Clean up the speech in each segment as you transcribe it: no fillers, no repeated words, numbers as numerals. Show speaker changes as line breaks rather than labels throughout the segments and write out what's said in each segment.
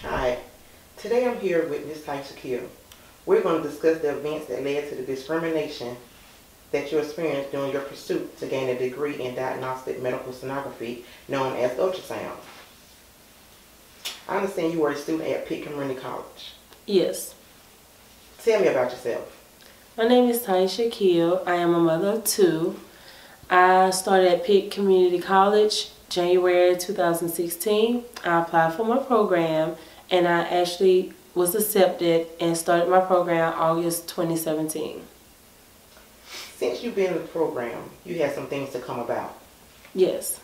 Hi, today I'm here with Ms. Tihishia Keel. We're going to discuss the events that led to the discrimination that you experienced during your pursuit to gain a degree in diagnostic medical sonography known as ultrasound. I understand you were a student at Pitt Community College.
Yes.
Tell me about yourself.
My name is Tihishia Keel. I am a mother of two. I started at Pitt Community College January 2016. I applied for my program and I actually was accepted and started my program August 2017.
Since you've been in the program, you had some things to come about.
Yes.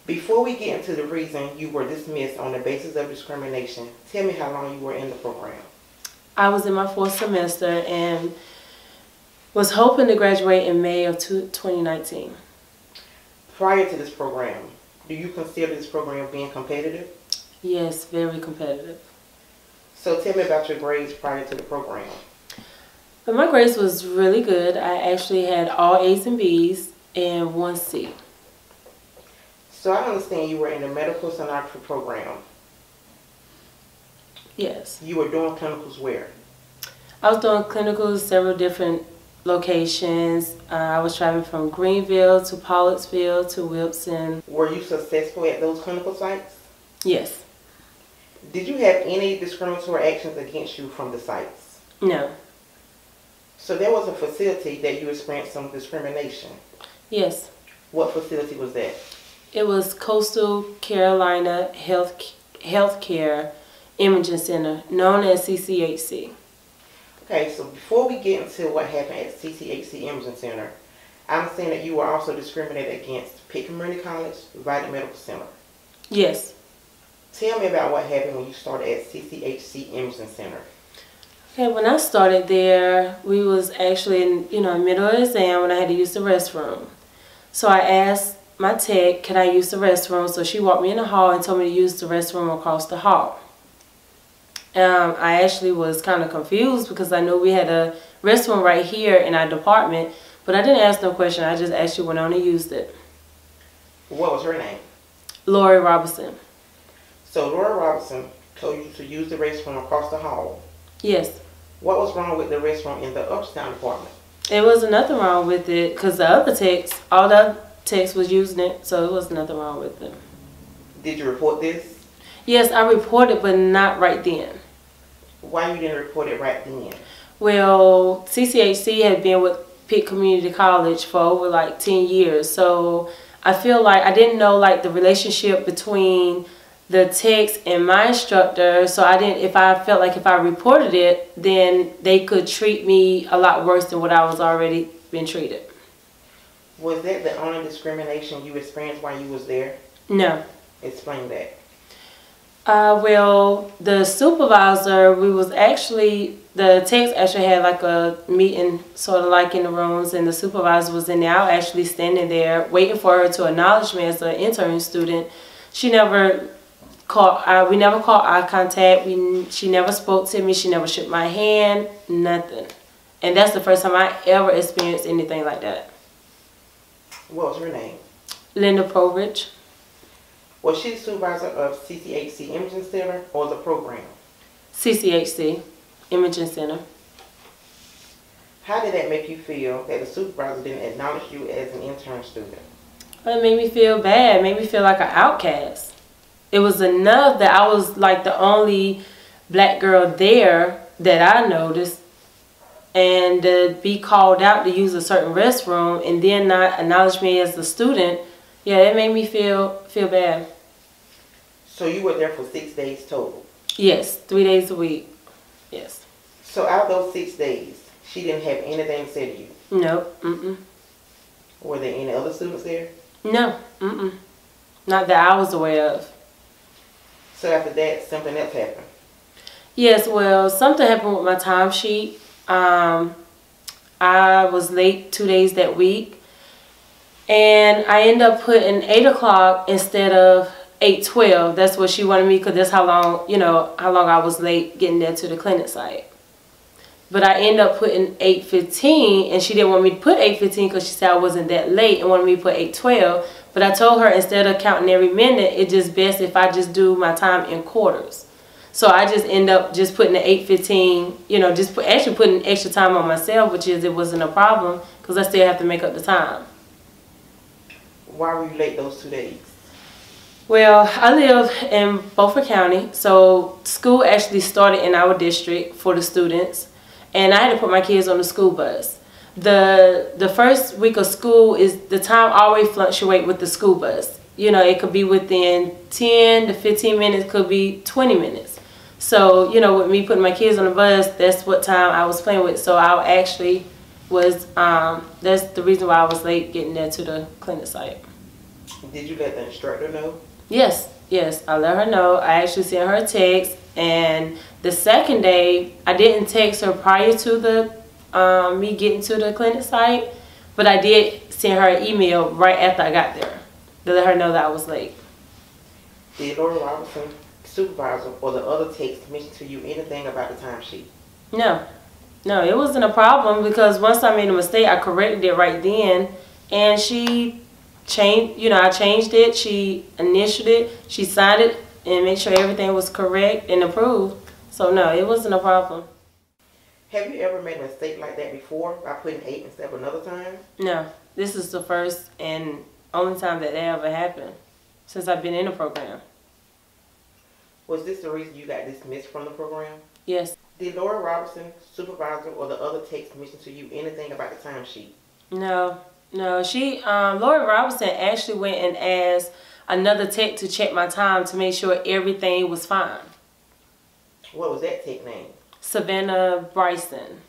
Before we get into the reason you were dismissed on the basis of discrimination, tell me how long you were in the program.
I was in my fourth semester and was hoping to graduate in May of 2019.
Prior to this program, do you consider this program being competitive?
Yes, very competitive.
So tell me about your grades prior to the program.
But my grades was really good. I actually had all A's and B's and 1 C.
So I understand you were in the medical sonography program.
Yes.
You were doing clinicals where?
I was doing clinicals several different locations. I was traveling from Greenville to Pollocksville to Wilson.
Were you successful at those clinical sites?
Yes.
Did you have any discriminatory actions against you from the sites?
No.
So there was a facility that you experienced some discrimination.
Yes.
What facility was that?
It was Coastal Carolina Healthcare Imaging Center, known as CCHC.
Okay, so before we get into what happened at CCHC Imaging Center, I understand that you were also discriminated against Pitt Community College, Vital Medical Center.
Yes.
Tell me about what happened when you started at CCHC Imaging Center.
Okay, when I started there, we was actually in middle of the exam when I had to use the restroom. So I asked my tech, can I use the restroom? So she walked me in the hall and told me to use the restroom across the hall. I actually was kind of confused because I knew we had a restroom right here in our department, but I didn't ask no question. I just actually went on and used it.
What was her name?
Lori Robinson.
So Laura Robinson told you to use the restroom across the hall.
Yes.
What was wrong with the restroom in the ultrasound department?
It wasn't nothing wrong with it because the other techs, all the other techs was using it, so it was nothing wrong with it.
Did you report this?
Yes, I reported, but not right then.
Why you didn't report it right then?
Well, CCHC had been with Pitt Community College for over like 10 years, so I feel like I didn't know like the relationship between the techs and my instructor, so I felt like if I reported it, then they could treat me a lot worse than what I was already been treated.
Was that the only discrimination you experienced while you was there?
No.
Explain that.
Well, the supervisor, the techs actually had like a meeting sort of like in the rooms, and the supervisor was in there. I was actually standing there waiting for her to acknowledge me as an intern student. We never caught eye contact. She never spoke to me. She never shook my hand, nothing. And that's the first time I ever experienced anything like that.
What was her name?
Linda Povich.
Was she the supervisor of CCHC Imaging Center or the program?
CCHC Imaging Center.
How did that make you feel that the supervisor didn't acknowledge you as an intern student?
It made me feel bad. It made me feel like an outcast. It was enough that I was like the only black girl there that I noticed, and to be called out to use a certain restroom and then not acknowledge me as a student, yeah, it made me feel bad.
So you were there for 6 days total?
Yes, 3 days a week. Yes.
So out of those 6 days, she didn't have anything to say to you?
Nope. Mm-mm.
Were there any other students there?
No. Mm-mm. Not that I was aware of.
So after that, something else happened?
Yes, well, something happened with my timesheet. I was late 2 days that week, and I ended up putting 8 o'clock instead of 8:12. That's what she wanted me, because that's how long I was late getting there to the clinic site. But I ended up putting 8:15, and she didn't want me to put 8:15 because she said I wasn't that late and wanted me to put 8:12. But I told her instead of counting every minute, it's just best if I just do my time in quarters. So I just end up just putting the 8:15, you know, just actually putting extra time on myself, which is it wasn't a problem because I still have to make up the time.
Why were you late those 2 days?
Well, I live in Beaufort County, so school actually started in our district for the students, and I had to put my kids on the school bus. The first week of school is the time always fluctuate with the school bus. You know, it could be within 10 to 15 minutes, could be 20 minutes. So, you know, with me putting my kids on the bus, that's what time I was playing with. So I actually was, that's the reason why I was late getting there to the clinic site.
Did you let the instructor know?
Yes, I let her know. I actually sent her a text, and the second day, I didn't text her prior to the me getting to the clinic site, but I did send her an email right after I got there to let her know that I was late.
Did Laura Robinson, supervisor, or the other techs mention to you anything about the timesheet?
No, it wasn't a problem because once I made a mistake, I corrected it right then, and she changed, you know, I changed it, she initialed it, she signed it, and made sure everything was correct and approved. So no, it wasn't a problem.
Have you ever made a mistake like that before by putting 8 instead of another time?
No, this is the first and only time that ever happened since I've been in the program.
Was this the reason you got dismissed from the program?
Yes.
Did Laura Robinson, supervisor, or the other techs mention to you anything about the timesheet?
No, she, Laura Robinson actually went and asked another tech to check my time to make sure everything was fine.
What was that tech name?
Savannah Bryson.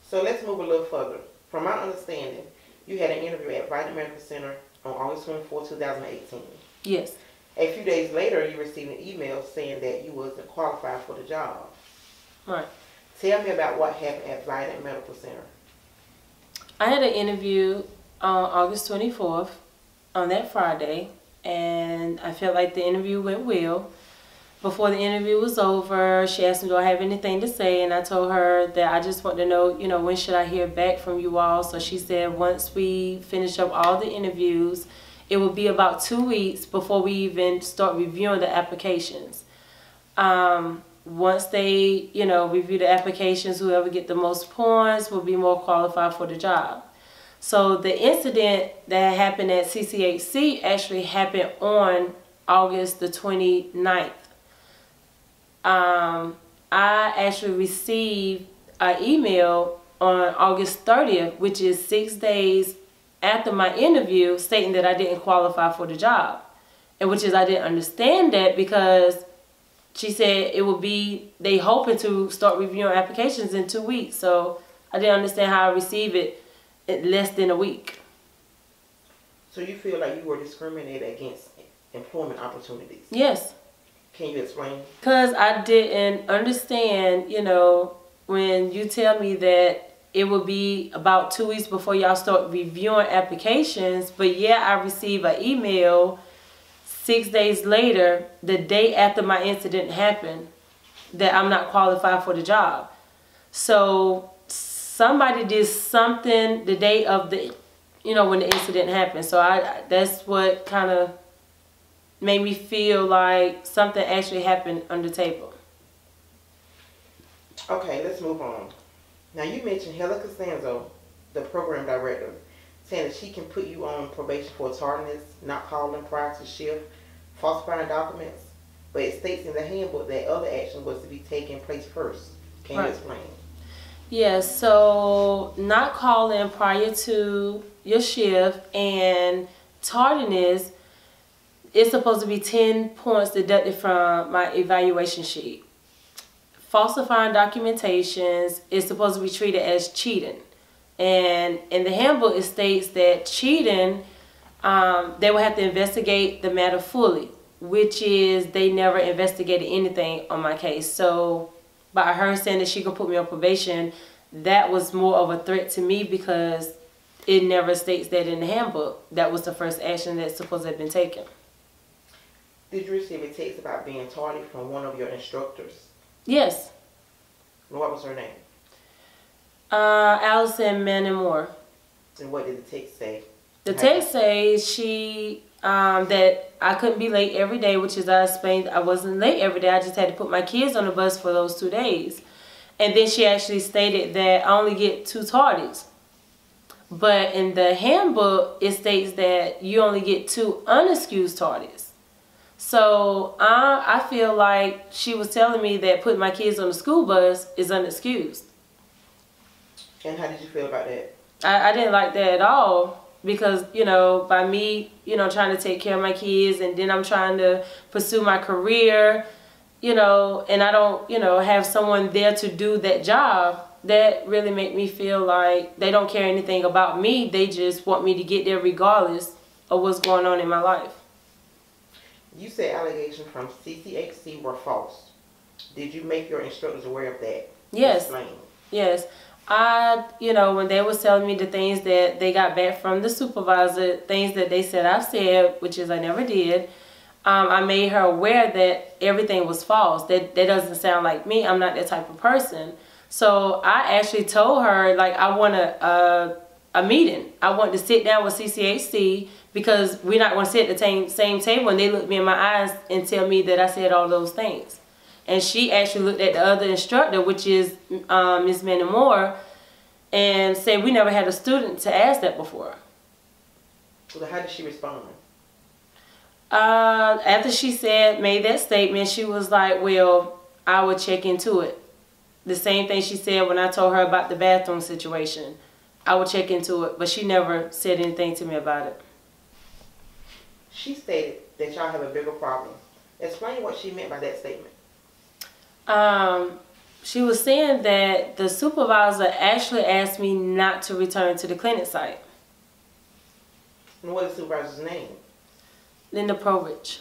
So let's move a little further. From my understanding, you had an interview at Vitamin Medical Center on August 24, 2018.
Yes.
A few days later, you received an email saying that you wasn't qualified for the job.
Right.
Tell me about what happened at Vitamin Medical Center.
I had an interview on August 24th on that Friday, and I felt like the interview went well. Before the interview was over, she asked me, do I have anything to say? And I told her that I just want to know, you know, when should I hear back from you all? So she said once we finish up all the interviews, it will be about 2 weeks before we even start reviewing the applications. Once they, you know, review the applications, whoever get the most points will be more qualified for the job. So the incident that happened at CCHC actually happened on August the 29th. I actually received an email on August 30th, which is 6 days after my interview, stating that I didn't qualify for the job. And which is, I didn't understand that because she said it would be, they hoping to start reviewing applications in 2 weeks. So I didn't understand how I received it in less than a week.
So you feel like you were discriminated against employment opportunities?
Yes.
Can you explain?
Because I didn't understand, you know, when you tell me that it will be about 2 weeks before y'all start reviewing applications, but yeah, I received an email 6 days later, the day after my incident happened, that I'm not qualified for the job. So somebody did something the day of the, you know, when the incident happened. So that's what kind of made me feel like something actually happened on the table.
Okay, let's move on. Now you mentioned Helen Costanzo, the program director, saying that she can put you on probation for tardiness, not calling prior to shift, falsifying documents, but it states in the handbook that other action was to be taken place first. Can you explain?
Yes, so not calling prior to your shift and tardiness is supposed to be 10 points deducted from my evaluation sheet. Falsifying documentations is supposed to be treated as cheating. And in the handbook, it states that cheating, they will have to investigate the matter fully, which is they never investigated anything on my case. So by her saying that she could put me on probation, that was more of a threat to me because it never states that in the handbook. That was the first action that's supposed to have been taken.
Did you receive a text about being tardy from one of your instructors?
Yes.
What was her name?
Allison Manning Moore.
And what did the text say?
The text says she that I couldn't be late every day, which is I explained I wasn't late every day. I just had to put my kids on the bus for those 2 days. And then she actually stated that I only get 2 tardies. But in the handbook, it states that you only get 2 unexcused tardies. So I feel like she was telling me that putting my kids on the school bus is unexcused.
And how did you feel about that?
I didn't like that at all. Because, you know, by me, you know, trying to take care of my kids and then I'm trying to pursue my career, you know, and I don't, you know, have someone there to do that job, that really made me feel like they don't care anything about me. They just want me to get there regardless of what's going on in my life.
You said allegations from CCHC were false. Did you make your instructors aware of that?
Yes.
Explain.
Yes. You know, when they was telling me the things that they got back from the supervisor, things that they said I said, which is I never did, I made her aware that everything was false. That doesn't sound like me. I'm not that type of person. So I actually told her, like, I want a meeting. I want to sit down with CCHC because we're not going to sit at the same table and they look me in my eyes and tell me that I said all those things. And she actually looked at the other instructor, which is Ms. Manny Moore, and said we never had a student to ask that before.
So how did she respond?
After she made that statement, she was like, well, I would check into it. The same thing she said when I told her about the bathroom situation. I would check into it, but she never said anything to me about it.
She stated that y'all have a bigger problem. Explain what she meant by that statement.
She was saying that the supervisor actually asked me not to return to the clinic site.
And what is the supervisor's name?
Linda Provich.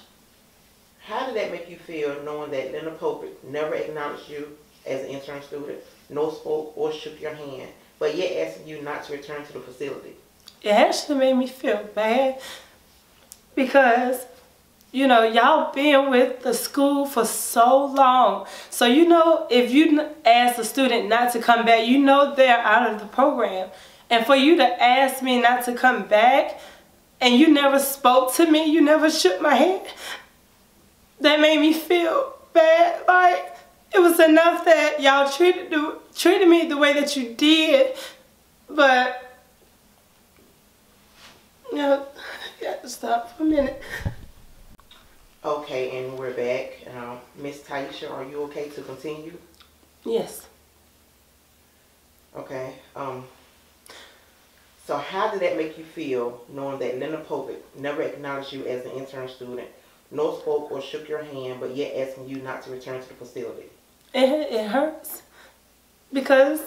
How did that make you feel knowing that Linda Provich never acknowledged you as an intern student, no spoke or shook your hand, but yet asking you not to return to the facility?
It actually made me feel bad because, you know, y'all been with the school for so long. So, you know, if you ask a student not to come back, you know they're out of the program. And for you to ask me not to come back and you never spoke to me, you never shook my hand, that made me feel bad. Like, it was enough that y'all treated me the way that you did. But, you know, I got to stop for a minute.
Okay, and we're back. Miss Tihishia, are you okay to continue?
Yes.
Okay. So how did that make you feel knowing that Linda Provich never acknowledged you as an intern student, no spoke or shook your hand, but yet asking you not to return to the facility?
It hurts because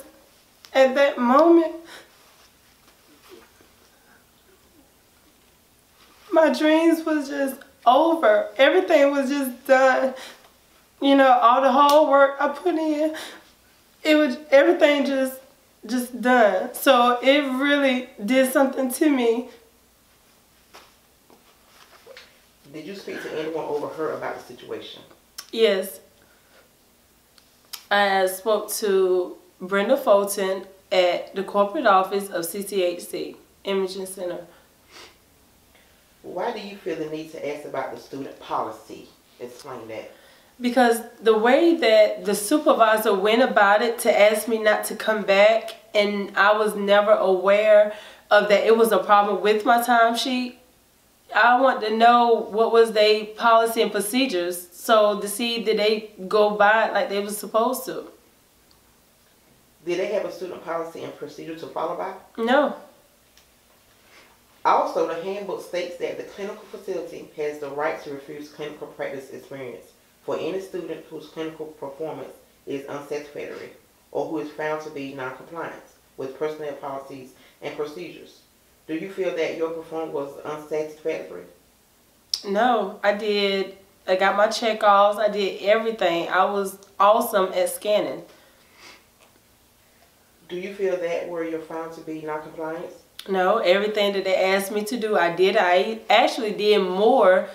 at that moment, my dreams was just over. Everything was just done. You know, all the hard work I put in, everything just done. So it really did something to me.
Did you speak to anyone over her about the situation?
Yes. I spoke to Brenda Fulton at the corporate office of CCHC, Imaging Center.
Why do you feel the need to ask about the student policy? Explain that.
Because the way that the supervisor went about it to ask me not to come back, and I was never aware of that it was a problem with my timesheet, I want to know what was their policy and procedures, so to see did they go by it like they were supposed to.
Did they have a student policy and procedure to follow by?
No.
Also, the handbook states that the clinical facility has the right to refuse clinical practice experience for any student whose clinical performance is unsatisfactory or who is found to be non-compliant with personnel policies and procedures. Do you feel that your performance was unsatisfactory?
No, I got my check-offs. I did everything. I was awesome at scanning.
Do you feel that where you're found to be non-compliant?
No, everything that they asked me to do, I did. I actually did more,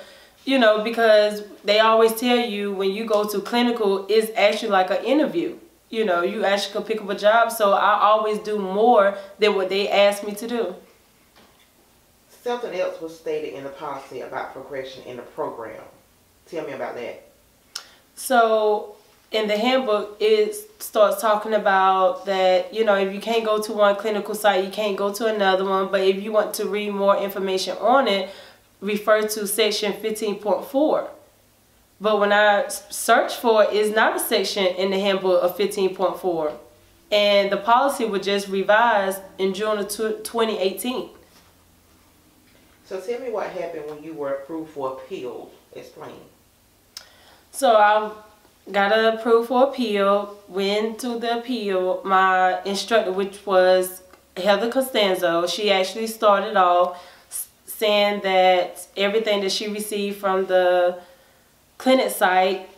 you know, because they always tell you when you go to clinical, it's actually like an interview. You know, you actually can pick up a job, so I always do more than what they asked me to do.
Something else was stated in the policy about progression in the program. Tell me about that.
So in the handbook, it starts talking about that, you know, if you can't go to one clinical site, you can't go to another one. But if you want to read more information on it, refer to section 15.4. But when I searched for it, it's not a section in the handbook of 15.4. And the policy was just revised in June of 2018.
So tell me what happened when you were approved for appeal. Explain.
So I got approved for appeal, went to the appeal. My instructor, which was Heather Costanzo, she actually started off saying that everything that she received from the clinic site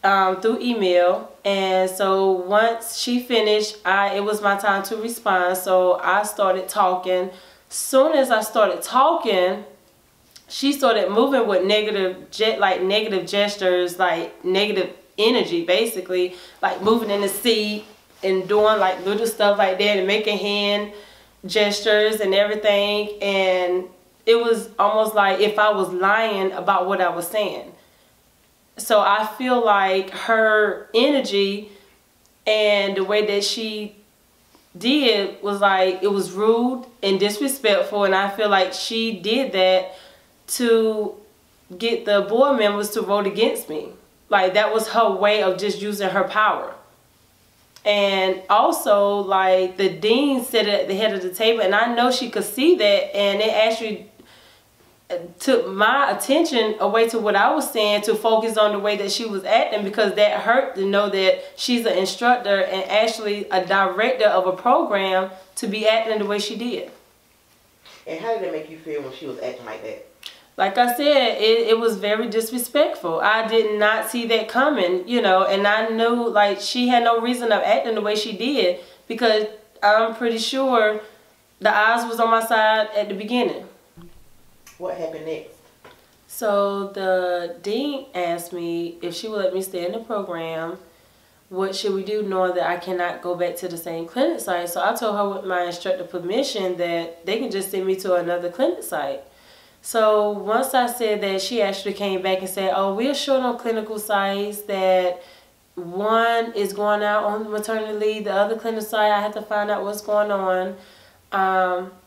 through email. And so once she finished, it was my time to respond. So I started talking. Soon as I started talking, she started moving with negative gestures, like negative energy, basically, like moving in the seat and doing like little stuff like that and making hand gestures and everything. And it was almost like if I was lying about what I was saying. So I feel like her energy and the way that she did was like, it was rude and disrespectful, and I feel like she did that to get the board members to vote against me. Like, that was her way of just using her power. And also, like, the dean sat at the head of the table, and I know she could see that, and it actually took my attention away to what I was saying to focus on the way that she was acting, because that hurt to know that she's an instructor and actually a director of a program to be acting the way she did.
And how did it make you feel when she was acting like that?
Like I said, it was very disrespectful. I did not see that coming, you know, and I knew like she had no reason of acting the way she did, because I'm pretty sure the odds was on my side at the beginning.
What happened next?
So the dean asked me if she would let me stay in the program, what should we do, knowing that I cannot go back to the same clinic site. So I told her with my instructor permission that they can just send me to another clinic site. So once I said that, she actually came back and said, oh, we're short on clinical sites, that one is going out on maternity leave, the other clinic site, I have to find out what's going on.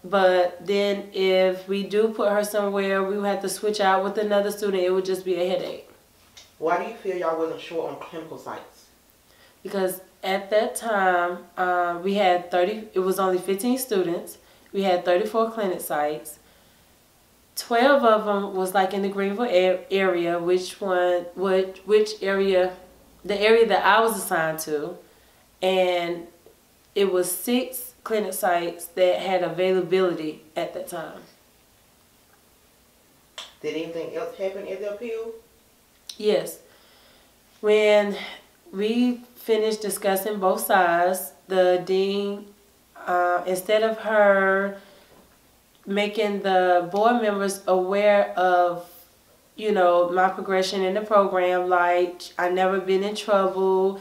But then if we do put her somewhere, we would have to switch out with another student. It would just be a headache.
Why do you feel y'all wasn't short on clinical sites?
Because at that time, we had it was only 15 students. We had 34 clinic sites. 12 of them was like in the Greenville area, the area that I was assigned to. And it was 6 clinic sites that had availability at that time.
Did anything else happen at the appeal?
Yes. When we finished discussing both sides, the dean, instead of her making the board members aware of, you know, my progression in the program, like I never been in trouble,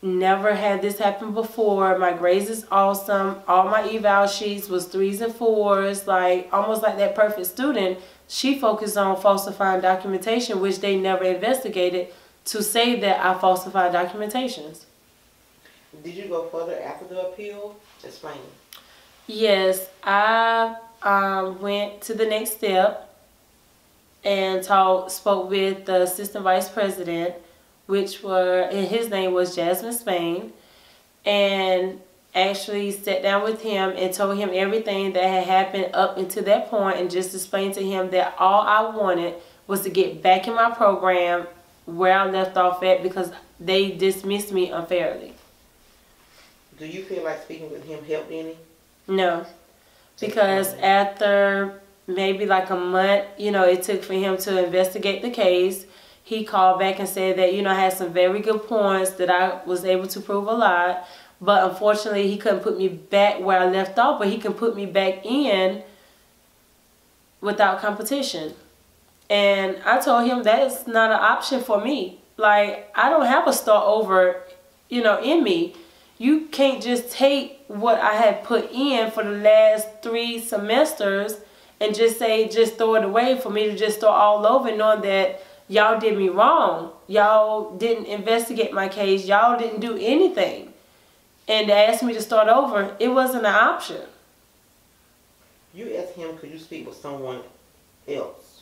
never had this happen before, my grades is awesome, all my eval sheets was 3s and 4s, like almost like that perfect student, she focused on falsifying documentation, which they never investigated to say that I falsified documentations.
Did you go further after the appeal? Explain.
Yes, I went to the next step and spoke with the assistant vice president, and his name was Jasmine Spain, and actually sat down with him and told him everything that had happened up until that point, and just explained to him that all I wanted was to get back in my program where I left off at, because they dismissed me unfairly.
Do you feel like speaking with him helped any?
No, because after maybe like a month, you know, it took for him to investigate the case. He called back and said that, you know, I had some very good points, that I was able to prove a lot. But unfortunately, he couldn't put me back where I left off, but he can put me back in without competition. And I told him that is not an option for me. Like, I don't have a start over, you know, in me. You can't just take what I had put in for the last 3 semesters and just throw it away, for me to just throw all over, knowing that y'all did me wrong. Y'all didn't investigate my case. Y'all didn't do anything. And to ask me to start over, it wasn't an option.
You asked him, could you speak with someone else?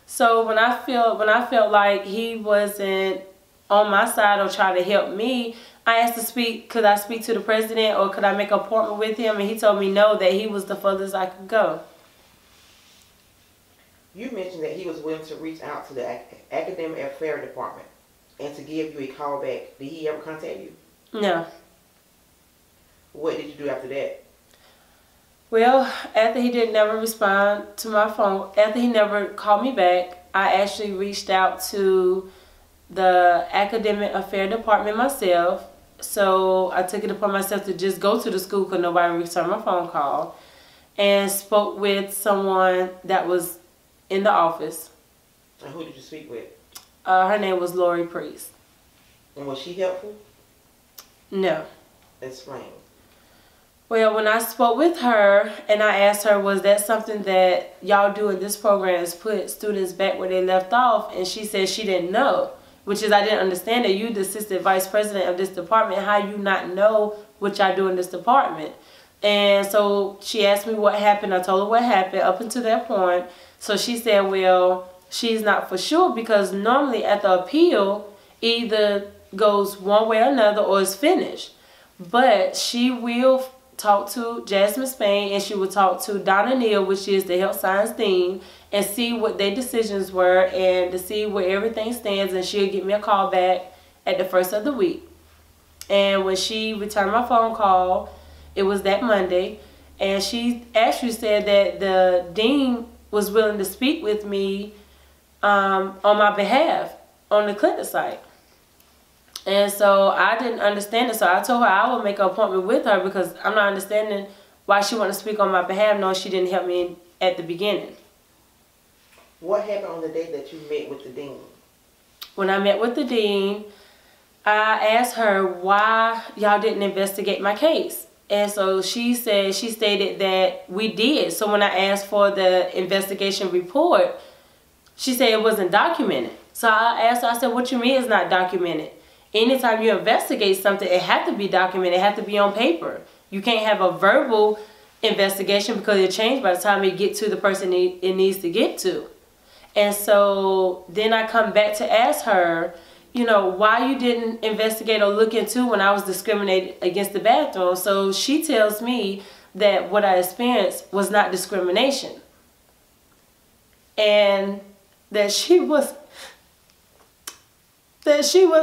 So when I felt like he wasn't on my side or try to help me, I asked to speak, could I speak to the president or could I make an appointment with him? And he told me no, that he was the furthest I could go.
You mentioned that he was willing to reach out to the academic affairs department and to give you a call back. Did he ever contact you?
No.
What did you do after that?
Well, after he didn't never respond to my phone, after he never called me back, I actually reached out to the academic affairs department myself. So I took it upon myself to just go to the school because nobody returned my phone call, and spoke with someone that was in the office.
And who did you speak with?
Her name was Lori Priest.
And was she helpful?
No.
Explain.
Well, when I spoke with her and I asked her, was that something that y'all do in this program, is put students back where they left off? And she said she didn't know, which is, I didn't understand that you, the assistant vice president of this department, how you not know what y'all do in this department? And so she asked me what happened. I told her what happened up until that point. So she said, well, she's not for sure because normally at the appeal, either goes one way or another or is finished. But she will talk to Jasmine Spain and she will talk to Donna Neal, which is the health science dean, and see what their decisions were and to see where everything stands, and she'll give me a call back at the first of the week. And when she returned my phone call, it was that Monday, and she actually said that the dean was willing to speak with me on my behalf on the clinic site. And so I didn't understand it, so I told her I would make an appointment with her because I'm not understanding why she wanted to speak on my behalf knowing she didn't help me at the beginning.
What happened on the day that you met with the dean?
When I met with the dean, I asked her why y'all didn't investigate my case. And so she stated that we did. So when I asked for the investigation report, she said it wasn't documented. So I asked her, I said, what you mean it's not documented? Anytime you investigate something, it has to be documented. It has to be on paper. You can't have a verbal investigation because it changed by the time it gets to the person it needs to get to. And so then I come back to ask her, you know, why you didn't investigate or look into when I was discriminated against the bathroom. So she tells me that what I experienced was not discrimination. And that she was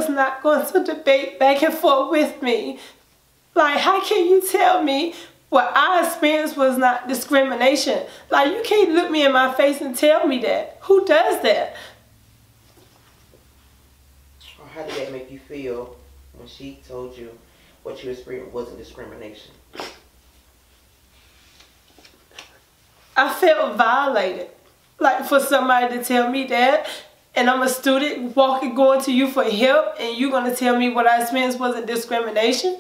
not going to debate back and forth with me. Like, how can you tell me what I experienced was not discrimination? Like, you can't look me in my face and tell me that. Who does that?
Or how did that make you feel when she told you what you experienced wasn't discrimination?
I felt violated. Like, for somebody to tell me that, and I'm a student going to you for help, and you're going to tell me what I experienced wasn't discrimination?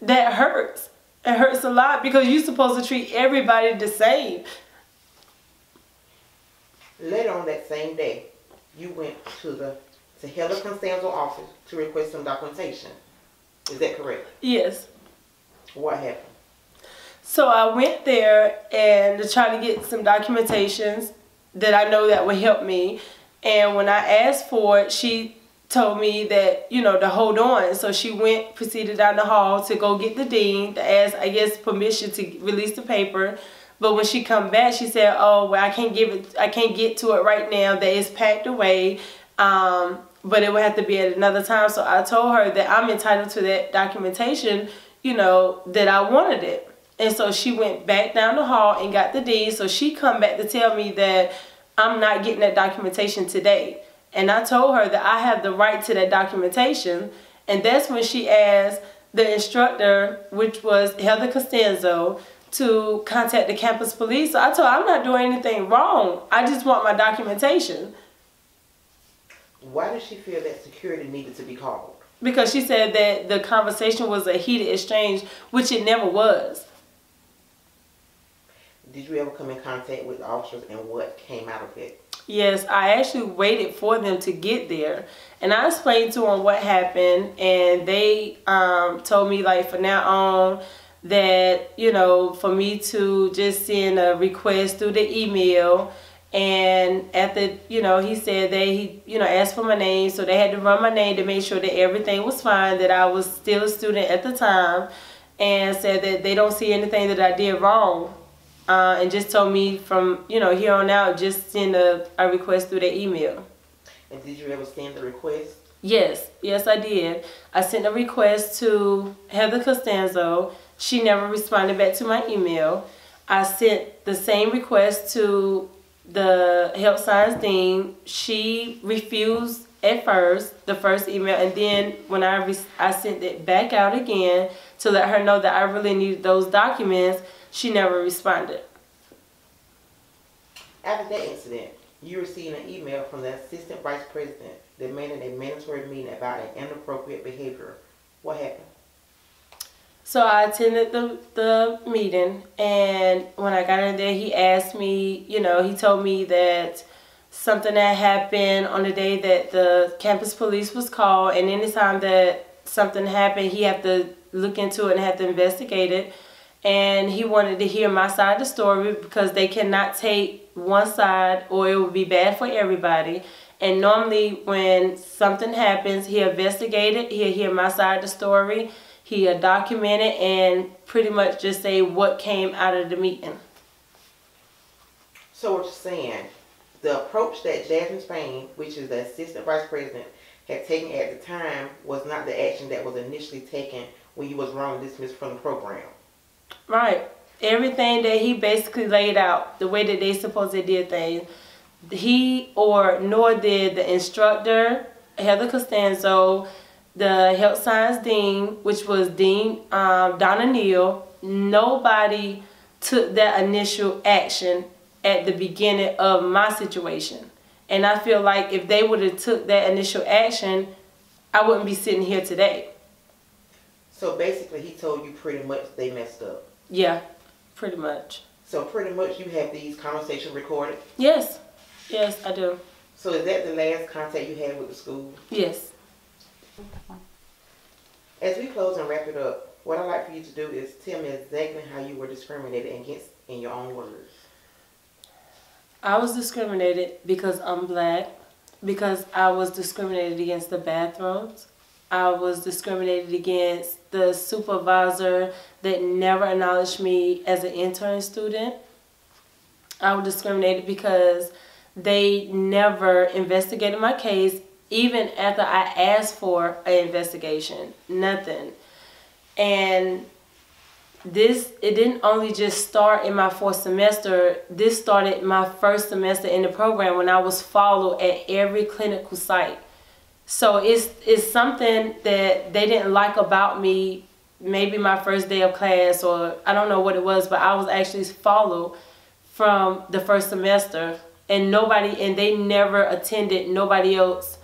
That hurts. It hurts a lot because you're supposed to treat everybody the same.
Later on that same day, you went to Heather Costanzo's office to request some documentation. Is that correct?
Yes.
What happened?
So I went there and to try to get some documentations that I know that would help me. And when I asked for it, she told me that, you know, to hold on. So she proceeded down the hall to go get the dean to ask, I guess, permission to release the paper. But when she come back, she said, oh, well, I can't get to it right now, that it's packed away. But it would have to be at another time. So I told her that I'm entitled to that documentation, you know, that I wanted it. And so she went back down the hall and got the dean. So she come back to tell me that I'm not getting that documentation today. And I told her that I have the right to that documentation. And that's when she asked the instructor, which was Heather Costanzo, to contact the campus police. So I told her I'm not doing anything wrong. I just want my documentation.
Why did she feel that security needed to be called?
Because she said that the conversation was a heated exchange, which it never was.
Did you ever come in contact with the officers and what came out of it?
Yes, I actually waited for them to get there, and I explained to them what happened, and they told me, like, for now on that, you know, for me to just send a request through the email. And after, you know, he said that he, you know, asked for my name, so they had to run my name to make sure that everything was fine, that I was still a student at the time, and said that they don't see anything that I did wrong. And just told me from, you know, here on out, just send a request through the email.
And did you ever send the request?
Yes, I did. I sent a request to Heather Costanzo. She never responded back to my email. I sent the same request to the Health Science Dean. She refused at first, the first email, and then when I sent it back out again to let her know that I really needed those documents, she never responded.
After that incident, you received an email from the assistant vice president demanding a mandatory meeting about an inappropriate behavior. What happened?
So I attended the meeting, and when I got in there, he asked me, you know, he told me that something that happened on the day that the campus police was called, and anytime that something happened, he had to look into it and had to investigate it. And he wanted to hear my side of the story because they cannot take one side or it would be bad for everybody. And normally when something happens, he'll investigate it, he'll hear my side of the story, he'll document it, and pretty much just say what came out of the meeting.
So what you're saying, the approach that Jasmine Spain, which is the assistant vice president, had taken at the time was not the action that was initially taken when you was wrongly dismissed from the program.
Right. Everything that he basically laid out, the way that they supposed to did things, nor did the instructor, Heather Costanzo, the health science dean, which was Dean Donna Neal. Nobody took that initial action at the beginning of my situation. And I feel like if they would have took that initial action, I wouldn't be sitting here today.
So basically he told you pretty much they messed up.
Yeah, pretty much.
So pretty much you have these conversations recorded?
Yes, I do.
So is that the last contact you had with the school?
Yes.
As we close and wrap it up, what I'd like for you to do is tell me exactly how you were discriminated against in your own words.
I was discriminated because I'm black, because I was discriminated against the bathrooms. I was discriminated against the supervisor that never acknowledged me as an intern student. I was discriminated because they never investigated my case, even after I asked for an investigation. Nothing. And it didn't only just start in my fourth semester. This started my first semester in the program when I was followed at every clinical site. So it's something that they didn't like about me, maybe my first day of class, or I don't know what it was, but I was actually followed from the first semester, and they never attended nobody else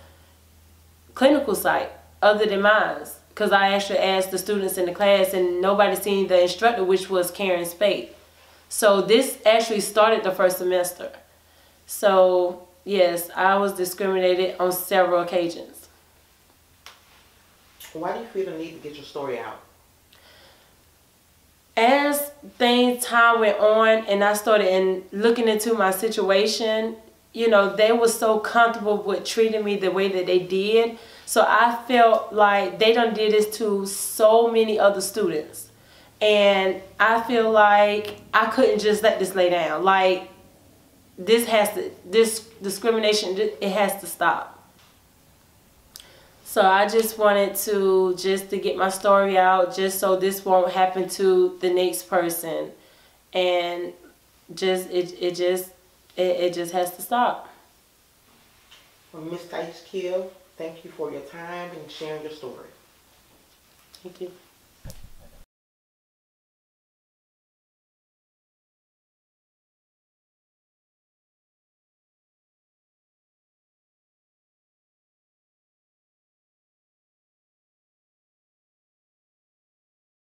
clinical site other than mine, because I actually asked the students in the class and nobody seen the instructor, which was Karen Spade. So this actually started the first semester. So yes, I was discriminated on several occasions.
Why do you feel the need to get your story out?
As time went on and I started looking into my situation, you know, they were so comfortable with treating me the way that they did. So I felt like they done did this to so many other students. And I feel like I couldn't just let this lay down. Like, this discrimination, it has to stop. So I just wanted to get my story out, just so this won't happen to the next person. And it just has to stop.
Well, Ms. Tihishia Keel, thank you for your time and sharing your story.
Thank you.